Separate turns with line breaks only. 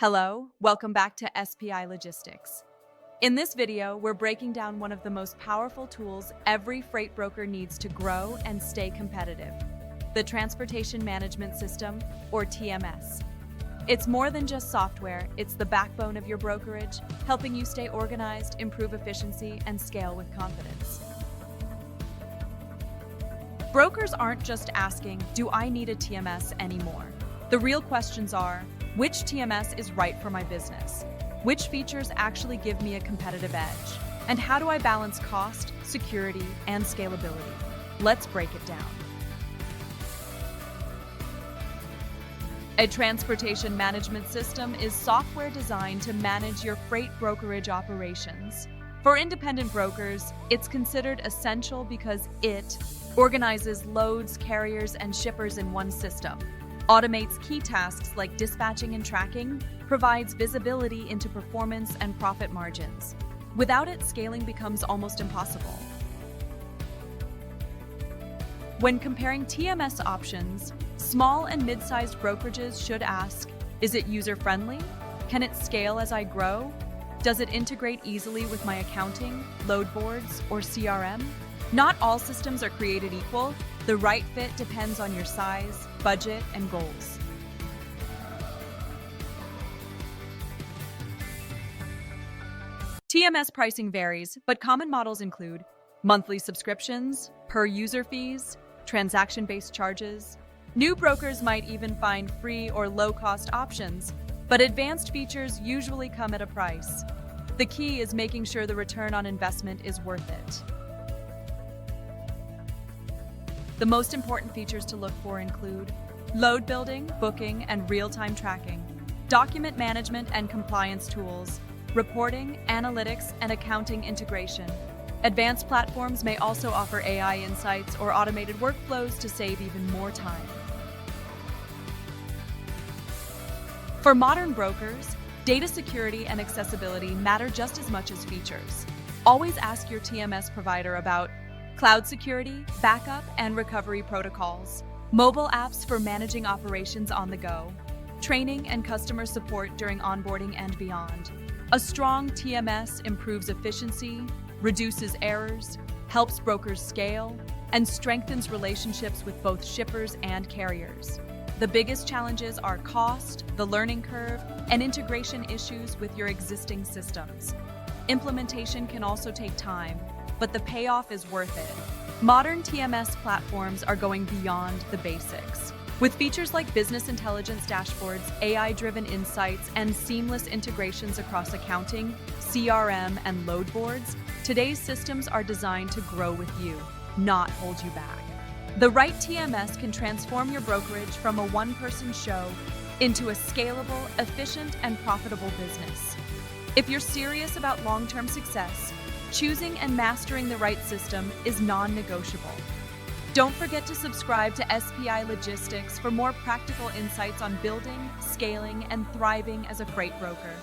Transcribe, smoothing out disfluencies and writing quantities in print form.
Hello, welcome back to SPI Logistics. In this video, we're breaking down one of the most powerful tools every freight broker needs to grow and stay competitive, the Transportation Management System, or TMS. It's more than just software, it's the backbone of your brokerage, helping you stay organized, improve efficiency, and scale with confidence. Brokers aren't just asking, do I need a TMS anymore? The real questions are, which TMS is right for my business? Which features actually give me a competitive edge? And how do I balance cost, security, and scalability? Let's break it down. A transportation management system is software designed to manage your freight brokerage operations. For independent brokers, it's considered essential because it organizes loads, carriers, and shippers in one system, automates key tasks like dispatching and tracking, provides visibility into performance and profit margins. Without it, scaling becomes almost impossible. When comparing TMS options, small and mid-sized brokerages should ask, is it user-friendly? Can it scale as I grow? Does it integrate easily with my accounting, load boards, or CRM? Not all systems are created equal. The right fit depends on your size, budget, and goals. TMS pricing varies, but common models include monthly subscriptions, per-user fees, transaction-based charges. New brokers might even find free or low-cost options, but advanced features usually come at a price. The key is making sure the return on investment is worth it. The most important features to look for include load building, booking, and real-time tracking, document management and compliance tools, reporting, analytics, and accounting integration. Advanced platforms may also offer AI insights or automated workflows to save even more time. For modern brokers, data security and accessibility matter just as much as features. Always ask your TMS provider about cloud security, backup, and recovery protocols, mobile apps for managing operations on the go, training and customer support during onboarding and beyond. A strong TMS improves efficiency, reduces errors, helps brokers scale, and strengthens relationships with both shippers and carriers. The biggest challenges are cost, the learning curve, and integration issues with your existing systems. Implementation can also take time, but the payoff is worth it. Modern TMS platforms are going beyond the basics. With features like business intelligence dashboards, AI-driven insights, and seamless integrations across accounting, CRM, and load boards, today's systems are designed to grow with you, not hold you back. The right TMS can transform your brokerage from a one-person show into a scalable, efficient, and profitable business. If you're serious about long-term success, choosing and mastering the right system is non-negotiable. Don't forget to subscribe to SPI Logistics for more practical insights on building, scaling, and thriving as a freight broker.